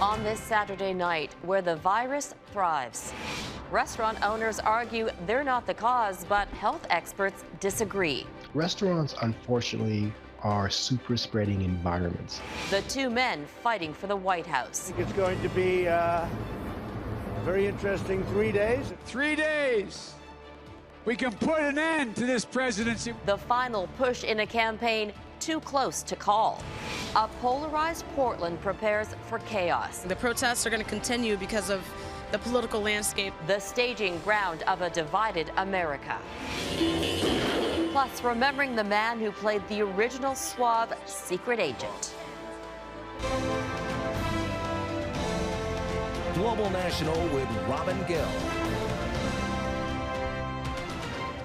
on this Saturday night where the virus thrives. Restaurant owners argue they're not the cause, but health experts disagree. Restaurants, unfortunately, are super spreading environments. The two men fighting for the White House. I think it's going to be a very interesting 3 days. 3 days. We can put an end to this presidency. The final push in a campaign too close to call. A polarized Portland prepares for chaos. The protests are going to continue because of the political landscape. The staging ground of a divided America. Plus, remembering the man who played the original suave secret agent. Global National with Robin Gill.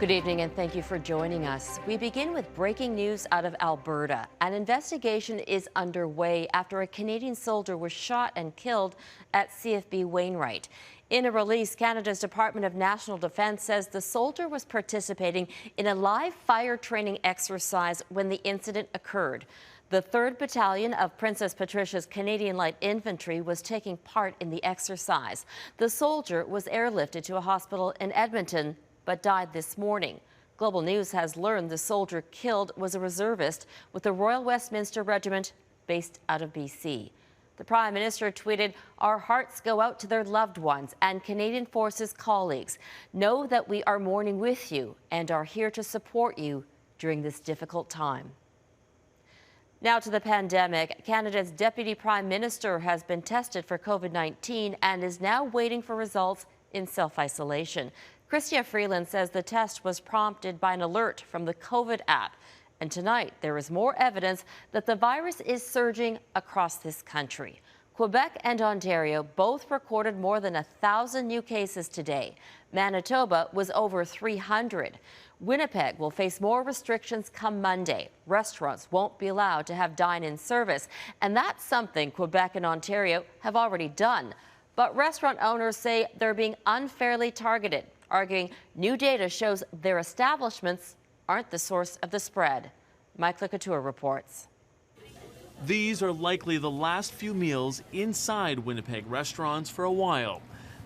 Good evening and thank you for joining us. We begin with breaking news out of Alberta. An investigation is underway after a Canadian soldier was shot and killed at CFB Wainwright. In a release, Canada's Department of National Defence says the soldier was participating in a live fire training exercise when the incident occurred. The 3rd Battalion of Princess Patricia's Canadian Light Infantry was taking part in the exercise. The soldier was airlifted to a hospital in Edmonton, but died this morning. Global News has learned the soldier killed was a reservist with the Royal Westminster Regiment based out of BC. The Prime Minister tweeted, "Our hearts go out to their loved ones and Canadian Forces colleagues. Know that we are mourning with you and are here to support you during this difficult time." Now to the pandemic. Canada's Deputy Prime Minister has been tested for COVID-19 and is now waiting for results in self-isolation. Chrystia Freeland says the test was prompted by an alert from the COVID app. And tonight, there is more evidence that the virus is surging across this country. Quebec and Ontario both recorded more than 1,000 new cases today. Manitoba was over 300. Winnipeg will face more restrictions come Monday. Restaurants won't be allowed to have dine-in service. And that's something Quebec and Ontario have already done. But restaurant owners say they're being unfairly targeted, arguing new data shows their establishments aren't the source of the spread. Michael Couture reports. These are likely the last few meals inside Winnipeg restaurants for a while.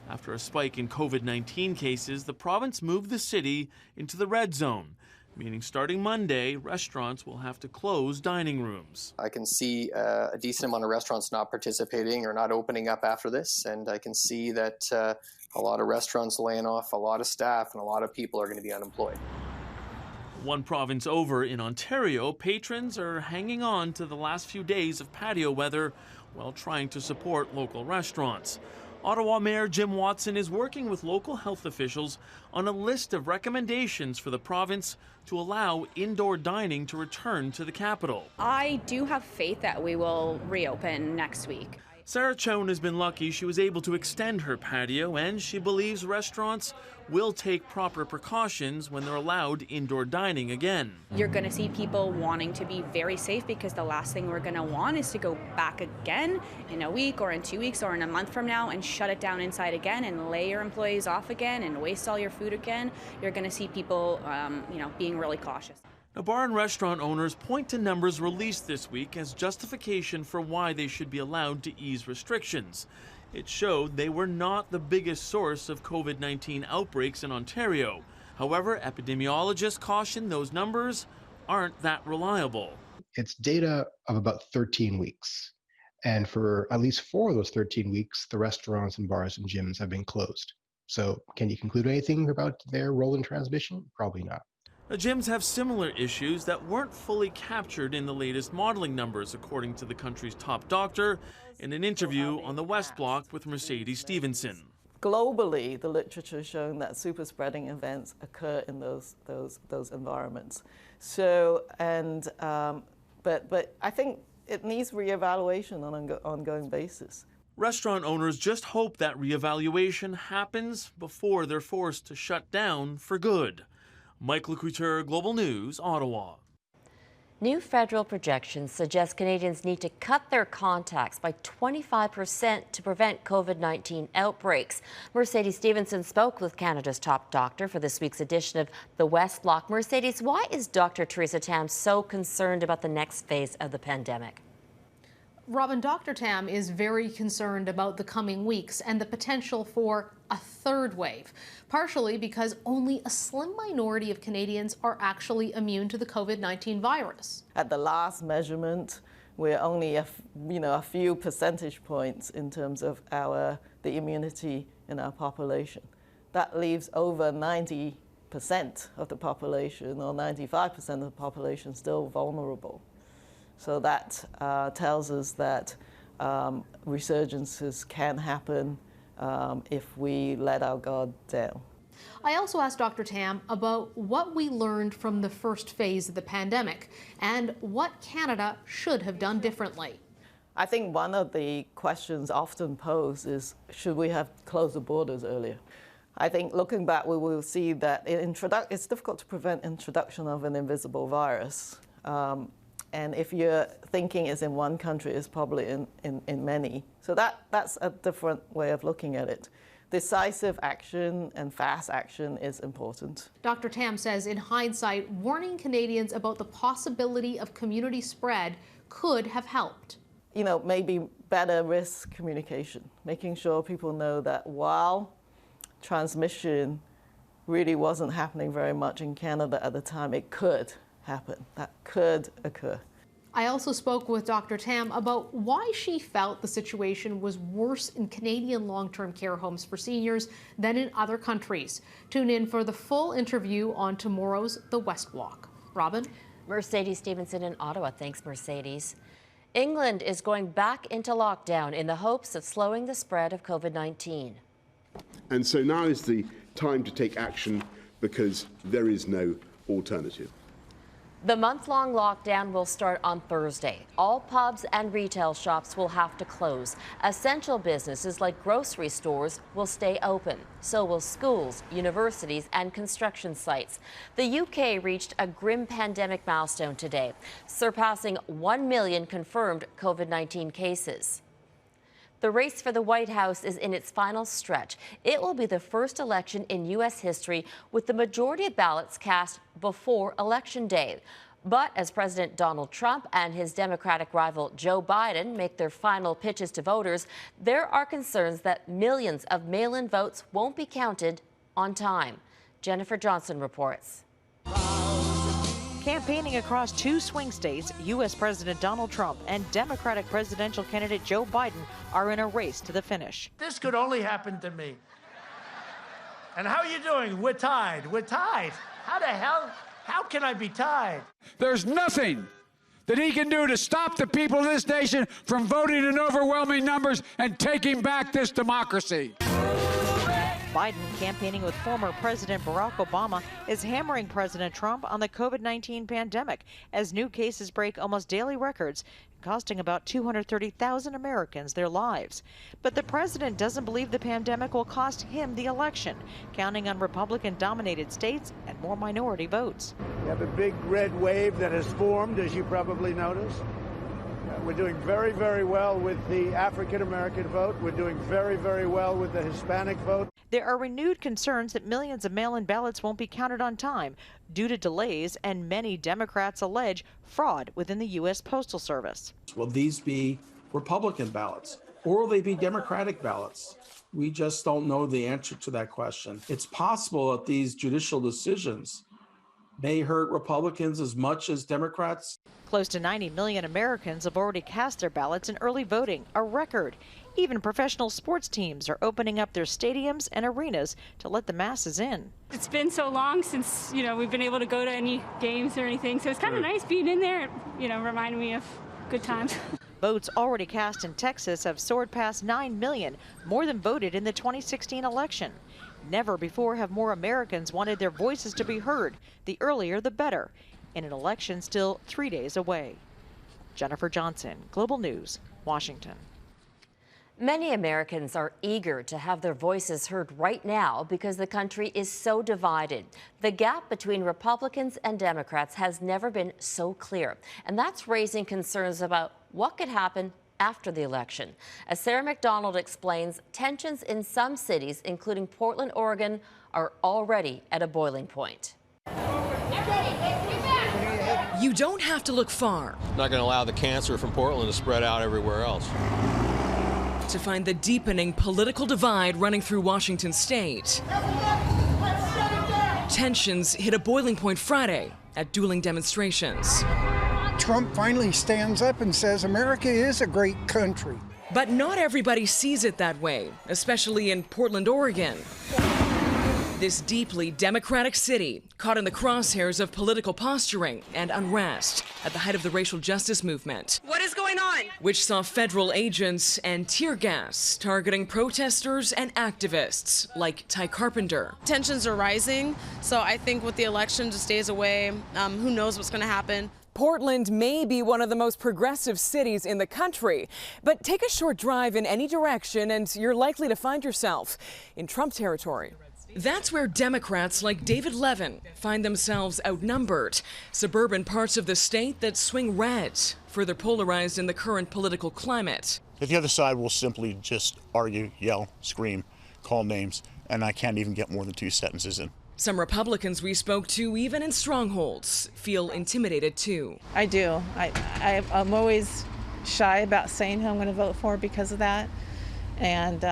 After a spike in COVID-19 cases, the province moved the city into the red zone, meaning starting Monday, restaurants will have to close dining rooms. I can see a decent amount of restaurants not participating or not opening up after this, and I can see that a lot of restaurants laying off a lot of staff and a lot of people are going to be unemployed. One province over in Ontario, patrons are hanging on to the last few days of patio weather while trying to support local restaurants. Ottawa Mayor Jim Watson is working with local health officials on a list of recommendations for the province to allow indoor dining to return to the capital. I do have faith that we will reopen next week. Sarah Chown has been lucky she was able to extend her patio, and she believes restaurants will take proper precautions when they're allowed indoor dining again. You're going to see people wanting to be very safe because the last thing we're going to want is to go back again in a week or in 2 weeks or in a month from now and shut it down inside again and lay your employees off again and waste all your food again. You're going to see people, being really cautious. Now, bar and restaurant owners point to numbers released this week as justification for why they should be allowed to ease restrictions. It showed they were not the biggest source of COVID-19 outbreaks in Ontario. However, epidemiologists caution those numbers aren't that reliable. It's data of about 13 weeks. And for at least 4 of those 13 weeks, the restaurants and bars and gyms have been closed. So can you conclude anything about their role in transmission? Probably not. The gyms have similar issues that weren't fully captured in the latest modeling numbers, according to the country's top doctor in an interview on the West Block with Mercedes Stevenson. Globally, the literature has shown that super spreading events occur in those environments. So, but I think it needs reevaluation on an ongoing basis. Restaurant owners just hope that reevaluation happens before they're forced to shut down for good. Michael Couture, Global News, Ottawa. New federal projections suggest Canadians need to cut their contacts by 25% to prevent COVID-19 outbreaks. Mercedes Stevenson spoke with Canada's top doctor for this week's edition of the West Block. Mercedes, why is Dr. Theresa Tam so concerned about the next phase of the pandemic? Robin, Dr. Tam is very concerned about the coming weeks and the potential for a third wave, partially because only a slim minority of Canadians are actually immune to the COVID-19 virus. At the last measurement, we're only a few percentage points in terms of the immunity in our population. That leaves over 90% of the population, or 95% of the population, still vulnerable. So that tells us that resurgences can happen if we let our guard down. I also asked Dr. Tam about what we learned from the first phase of the pandemic and what Canada should have done differently. I think one of the questions often posed is, should we have closed the borders earlier? I think looking back, we will see that it's difficult to prevent introduction of an invisible virus. And if you're thinking it's in one country, it's probably in many. So that's a different way of looking at it. Decisive action and fast action is important. Dr. Tam says, in hindsight, warning Canadians about the possibility of community spread could have helped. Maybe better risk communication, making sure people know that while transmission really wasn't happening very much in Canada at the time, it could happen. That could occur. I also spoke with Dr. Tam about why she felt the situation was worse in Canadian long-term care homes for seniors than in other countries. Tune in for the full interview on tomorrow's The West Block. Robin? Mercedes Stevenson in Ottawa. Thanks, Mercedes. England is going back into lockdown in the hopes of slowing the spread of COVID-19. And so now is the time to take action because there is no alternative. The month-long lockdown will start on Thursday. All pubs and retail shops will have to close. Essential businesses like grocery stores will stay open. So will schools, universities, and construction sites. The UK reached a grim pandemic milestone today, surpassing 1 million confirmed COVID-19 cases. The race for the White House is in its final stretch. It will be the first election in U.S. history with the majority of ballots cast before Election Day. But as President Donald Trump and his Democratic rival Joe Biden make their final pitches to voters, there are concerns that millions of mail-in votes won't be counted on time. Jennifer Johnson reports. Campaigning across two swing states, U.S. President Donald Trump and Democratic presidential candidate Joe Biden are in a race to the finish. This could only happen to me. And how are you doing? We're tied. We're tied. How the hell? How can I be tied? There's nothing that he can do to stop the people of this nation from voting in overwhelming numbers and taking back this democracy. Biden, campaigning with former President Barack Obama, is hammering President Trump on the COVID-19 pandemic as new cases break almost daily records, costing about 230,000 Americans their lives. But the president doesn't believe the pandemic will cost him the election, counting on Republican-dominated states and more minority votes. We have a big red wave that has formed, as you probably noticed. We're doing very, very well with the African-American vote. We're doing very, very well with the Hispanic vote. There are renewed concerns that millions of mail-in ballots won't be counted on time due to delays, and many Democrats allege fraud within the U.S. Postal Service. Will these be Republican ballots or will they be Democratic ballots? We just don't know the answer to that question. It's possible that these judicial decisions may hurt Republicans as much as Democrats. Close to 90 million Americans have already cast their ballots in early voting, a record. Even professional sports teams are opening up their stadiums and arenas to let the masses in. It's been so long since, we've been able to go to any games or anything, so it's kind of nice being in there, reminding me of good times. Votes already cast in Texas have soared past 9 million, more than voted in the 2016 election. Never before have more Americans wanted their voices to be heard. The earlier, the better, in an election still 3 days away. Jennifer Johnson, Global News, Washington. Many Americans are eager to have their voices heard right now because the country is so divided. The gap between Republicans and Democrats has never been so clear, and that's raising concerns about what could happen after the election. As Sarah MacDonald explains, tensions in some cities, including Portland, Oregon, are already at a boiling point. You don't have to look far. Not going to allow the cancer from Portland to spread out everywhere else. To find the deepening political divide running through Washington state. Tensions hit a boiling point Friday at dueling demonstrations. Trump finally stands up and says America is a great country. But not everybody sees it that way, especially in Portland, Oregon. This deeply Democratic city caught in the crosshairs of political posturing and unrest at the height of the racial justice movement. What is going on? Which saw federal agents and tear gas targeting protesters and activists like Ty Carpenter. Tensions are rising, so I think with the election just days away, who knows what's going to happen. Portland may be one of the most progressive cities in the country, but take a short drive in any direction and you're likely to find yourself in Trump territory. That's where Democrats like David Levin find themselves outnumbered. Suburban parts of the state that swing red, further polarized in the current political climate. The other side will simply just argue, yell, scream, call names, and I can't even get more than 2 sentences in. Some Republicans we spoke to, even in strongholds, feel intimidated too. I do. I'm always shy about saying who I'm going to vote for because of that, and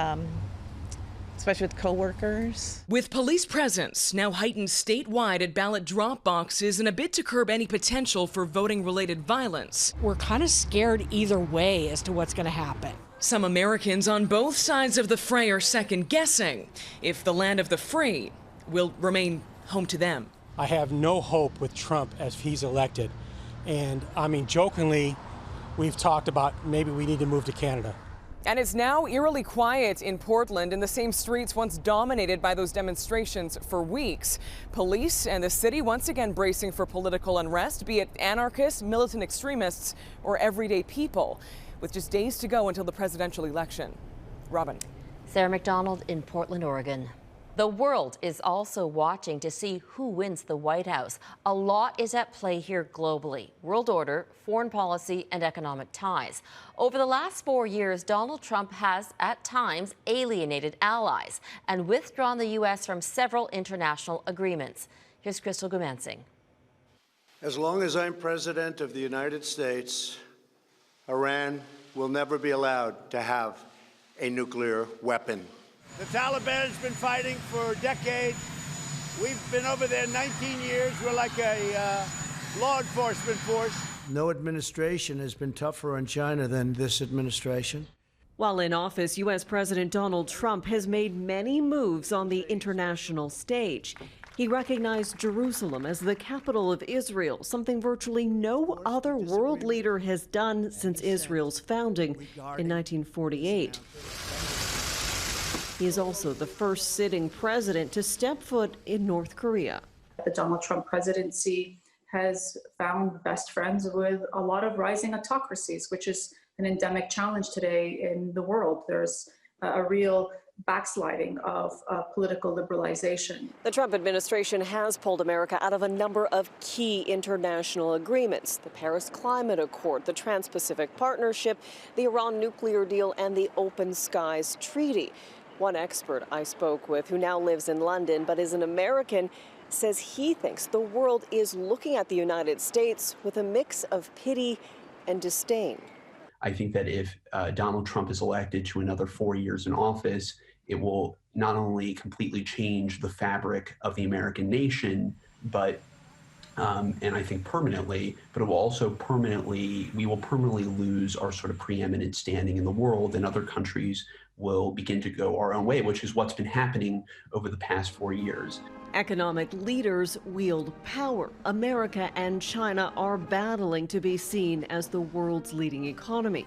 especially with coworkers. With police presence now heightened statewide at ballot drop boxes in a bid to curb any potential for voting-related violence. We're kind of scared either way as to what's going to happen. Some Americans on both sides of the fray are second-guessing if the land of the free will remain home to them. I have no hope with Trump as he's elected. And I mean, jokingly, we've talked about maybe we need to move to Canada. And it's now eerily quiet in Portland, in the same streets once dominated by those demonstrations for weeks. Police and the city once again bracing for political unrest, be it anarchists, militant extremists, or everyday people, with just days to go until the presidential election. Robin. Sarah MacDonald in Portland, Oregon. The world is also watching to see who wins the White House. A lot is at play here globally: world order, foreign policy, and economic ties. Over the last 4 years, Donald Trump has, at times, alienated allies and withdrawn the U.S. from several international agreements. Here's Crystal Gumansing. As long as I'm president of the United States, Iran will never be allowed to have a nuclear weapon. The Taliban has been fighting for decades. We've been over there 19 years. We're like a law enforcement force. No administration has been tougher on China than this administration. While in office, U.S. President Donald Trump has made many moves on the international stage. He recognized Jerusalem as the capital of Israel, something virtually no other world leader has done since Israel's founding in 1948. He is also the first sitting president to step foot in North Korea. The Donald Trump presidency has found best friends with a lot of rising autocracies, which is an endemic challenge today in the world. There's a real backsliding of political liberalization. The Trump administration has pulled America out of a number of key international agreements: the Paris Climate Accord, the Trans-Pacific Partnership, the Iran nuclear deal, and the Open Skies Treaty. One expert I spoke with, who now lives in London but is an American, says he thinks the world is looking at the United States with a mix of pity and disdain. I think that if Donald Trump is elected to another 4 years in office, it will not only completely change the fabric of the American nation, but and I think permanently, but it will also we will permanently lose our sort of preeminent standing in the world, and other countries will begin to go our own way, which is what's been happening over the past 4 years. Economic leaders wield power. America and China are battling to be seen as the world's leading economy.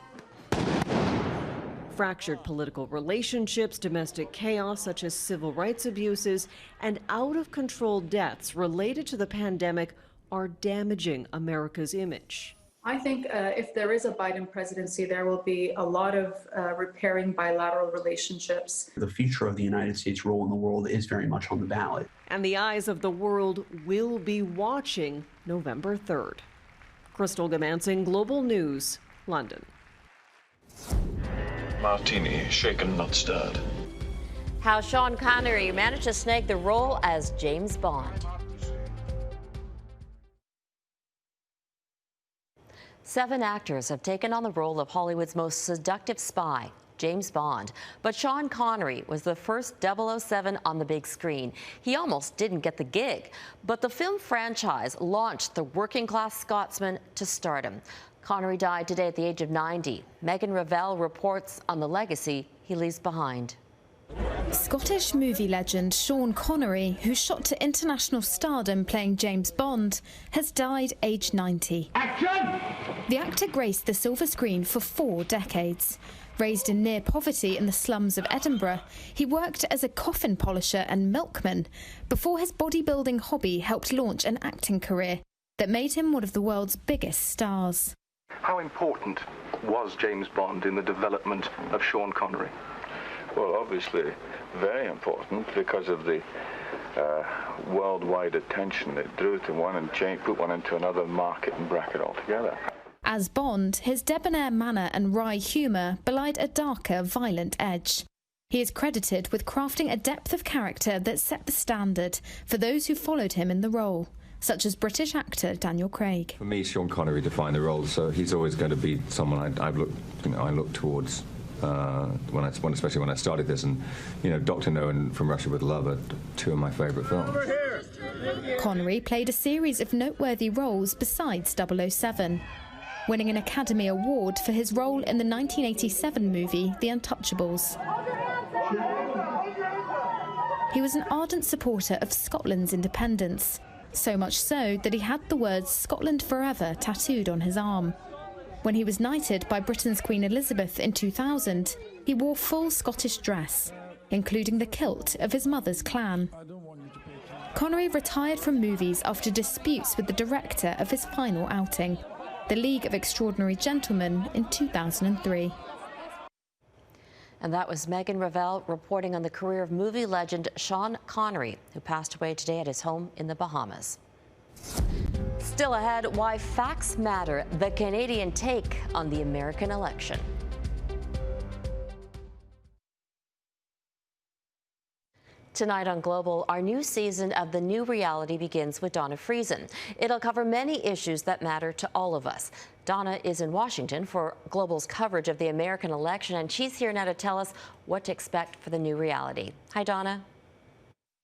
Fractured political relationships, domestic chaos such as civil rights abuses, and out-of-control deaths related to the pandemic are damaging America's image. I think if there is a Biden presidency, there will be a lot of repairing bilateral relationships. The future of the United States' role in the world is very much on the ballot. And the eyes of the world will be watching November 3rd. Crystal Gumansing, Global News, London. Martini, shaken, not stirred. How Sean Connery managed to snag the role as James Bond. 7 actors have taken on the role of Hollywood's most seductive spy, James Bond. But Sean Connery was the first 007 on the big screen. He almost didn't get the gig. But the film franchise launched the working-class Scotsman to stardom. Connery died today at the age of 90. Megan Revell reports on the legacy he leaves behind. Scottish movie legend Sean Connery, who shot to international stardom playing James Bond, has died aged 90. Action! The actor graced the silver screen for 4 decades. Raised in near poverty in the slums of Edinburgh, he worked as a coffin polisher and milkman before his bodybuilding hobby helped launch an acting career that made him one of the world's biggest stars. How important was James Bond in the development of Sean Connery? Well, obviously very important because of the worldwide attention it drew to one and put one into another market and bracket altogether. As Bond, his debonair manner and wry humour belied a darker, violent edge. He is credited with crafting a depth of character that set the standard for those who followed him in the role, such as British actor Daniel Craig. For me, Sean Connery defined the role, so he's always going to be someone I look towards. Especially when I started this, and Dr. No and From Russia with Love are 2 of my favourite films. Connery played a series of noteworthy roles besides 007, winning an Academy Award for his role in the 1987 movie The Untouchables. He was an ardent supporter of Scotland's independence, so much so that he had the words "Scotland Forever" tattooed on his arm. When he was knighted by Britain's Queen Elizabeth in 2000, he wore full Scottish dress, including the kilt of his mother's clan. Connery retired from movies after disputes with the director of his final outing, The League of Extraordinary Gentlemen, in 2003. And that was Megan Revell reporting on the career of movie legend Sean Connery, who passed away today at his home in the Bahamas. Still ahead, why facts matter, the Canadian take on the American election. Tonight on Global, our new season of The New Reality begins with Donna Friesen. It'll cover many issues that matter to all of us. Donna is in Washington for Global's coverage of the American election, and she's here now to tell us what to expect for the new reality. Hi, Donna.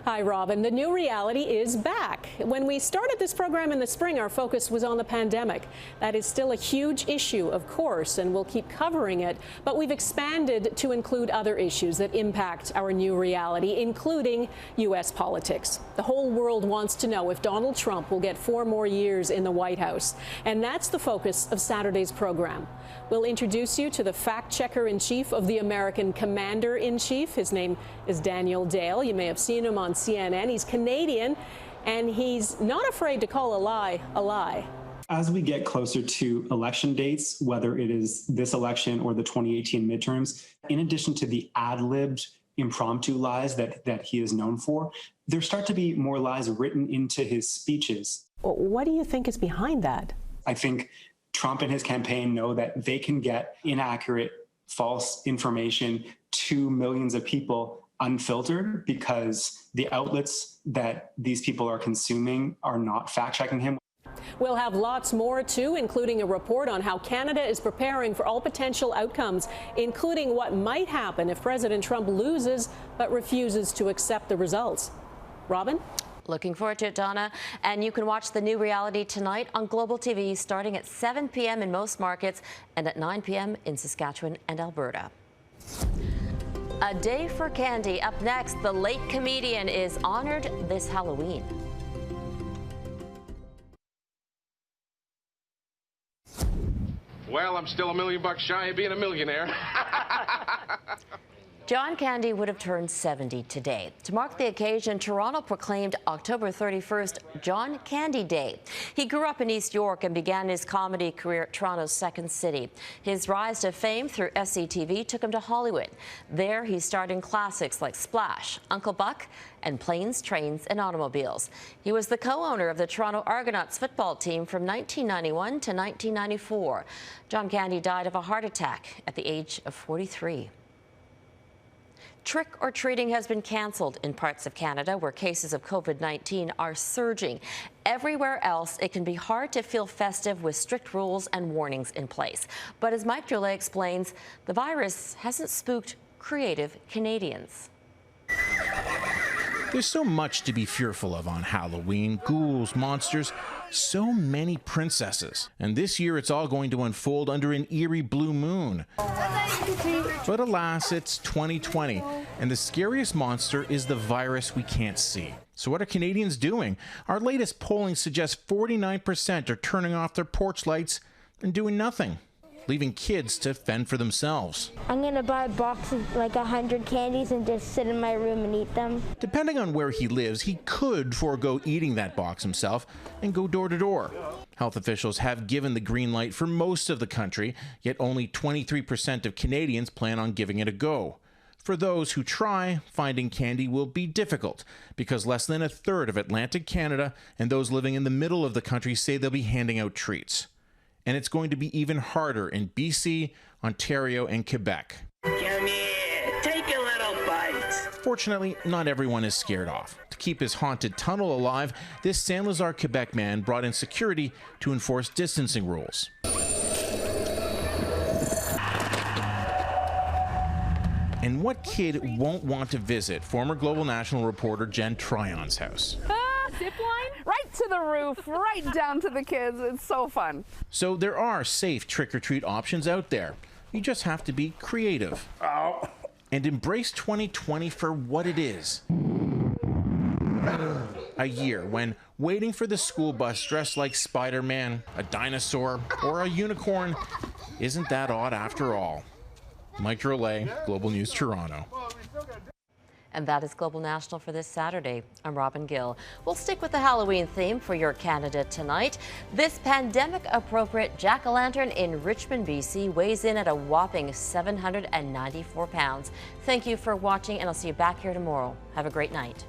Hi, Robin. The new reality is back. When we started this program in the spring, our focus was on the pandemic. That is still a huge issue, of course, and we'll keep covering it. But we've expanded to include other issues that impact our new reality, including U.S. politics. The whole world wants to know if Donald Trump will get 4 more years in the White House. And that's the focus of Saturday's program. We'll introduce you to the fact-checker-in-chief of the American Commander-in-Chief. His name is Daniel Dale. You may have seen him on CNN. He's Canadian, and he's not afraid to call a lie a lie. As we get closer to election dates, whether it is this election or the 2018 midterms, in addition to the ad-libbed impromptu lies that he is known for, there start to be more lies written into his speeches. What do you think is behind that? I think Trump and his campaign know that they can get inaccurate, false information to millions of people unfiltered because the outlets that these people are consuming are not fact-checking him. We'll have lots more, too, including a report on how Canada is preparing for all potential outcomes, including what might happen if President Trump loses but refuses to accept the results. Robin? Looking forward to it, Donna. And you can watch The New Reality tonight on Global TV starting at 7 p.m. in most markets and at 9 p.m. in Saskatchewan and Alberta. A day for candy. Up next, the late comedian is honored this Halloween. Well, I'm still $1 million shy of being a millionaire. John Candy would have turned 70 today. To mark the occasion, Toronto proclaimed October 31st John Candy Day. He grew up in East York and began his comedy career at Toronto's Second City. His rise to fame through SCTV took him to Hollywood. There, he starred in classics like Splash, Uncle Buck, and Planes, Trains, and Automobiles. He was the co-owner of the Toronto Argonauts football team from 1991 to 1994. John Candy died of a heart attack at the age of 43. Trick-or-treating has been cancelled in parts of Canada where cases of COVID-19 are surging. Everywhere else, it can be hard to feel festive with strict rules and warnings in place. But as Mike Droulet explains, the virus hasn't spooked creative Canadians. There's so much to be fearful of on Halloween. Ghouls, monsters, so many princesses. And this year it's all going to unfold under an eerie blue moon. But alas, it's 2020, and the scariest monster is the virus we can't see. So what are Canadians doing? Our latest polling suggests 49% are turning off their porch lights and doing nothing, leaving kids to fend for themselves. I'm gonna buy a box of like 100 candies and just sit in my room and eat them. Depending on where he lives, he could forego eating that box himself and go door to door. Health officials have given the green light for most of the country, yet only 23% of Canadians plan on giving it a go. For those who try, finding candy will be difficult because less than a third of Atlantic Canada and those living in the middle of the country say they'll be handing out treats. And it's going to be even harder in BC, Ontario, and Quebec. Come here, take a little bite. Fortunately, not everyone is scared off. To keep his haunted tunnel alive, this Saint Lazare, Quebec man brought in security to enforce distancing rules. And what kid won't want to visit former Global National reporter Jen Tryon's house? Zip line? Right to the roof, right down to the kids. It's so fun. So there are safe trick-or-treat options out there. You just have to be creative. Oh. And embrace 2020 for what it is. A year when waiting for the school bus dressed like Spider-Man, a dinosaur, or a unicorn isn't that odd after all. Mike Droulet, Global News Toronto. And that is Global National for this Saturday. I'm Robin Gill. We'll stick with the Halloween theme for your Canada tonight. This pandemic-appropriate jack-o'-lantern in Richmond, BC weighs in at a whopping 794 pounds. Thank you for watching, and I'll see you back here tomorrow. Have a great night.